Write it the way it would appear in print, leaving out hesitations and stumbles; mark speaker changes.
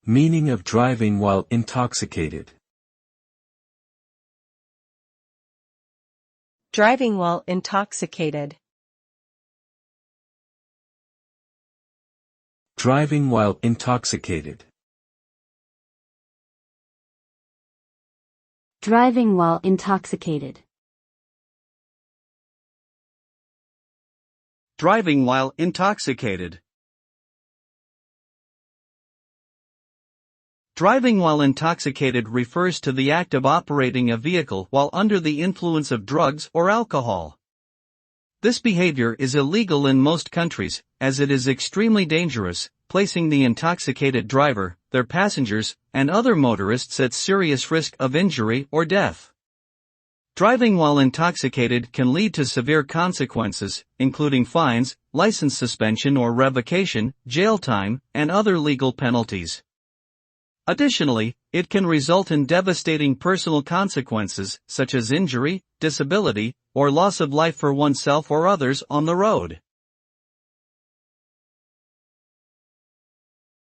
Speaker 1: Meaning of driving while intoxicated.
Speaker 2: Driving while intoxicated.
Speaker 1: Driving while intoxicated.
Speaker 3: Driving while intoxicated.
Speaker 4: Driving while intoxicated. Driving while intoxicated refers to the act of operating a vehicle while under the influence of drugs or alcohol. This behavior is illegal in most countries, as it is extremely dangerous, placing the intoxicated driver, their passengers, and other motorists at serious risk of injury or death. Driving while intoxicated can lead to severe consequences, including fines, license suspension or revocation, jail time, and other legal penalties. Additionally, it can result in devastating personal consequences, such as injury, disability, or loss of life for oneself or others on the road.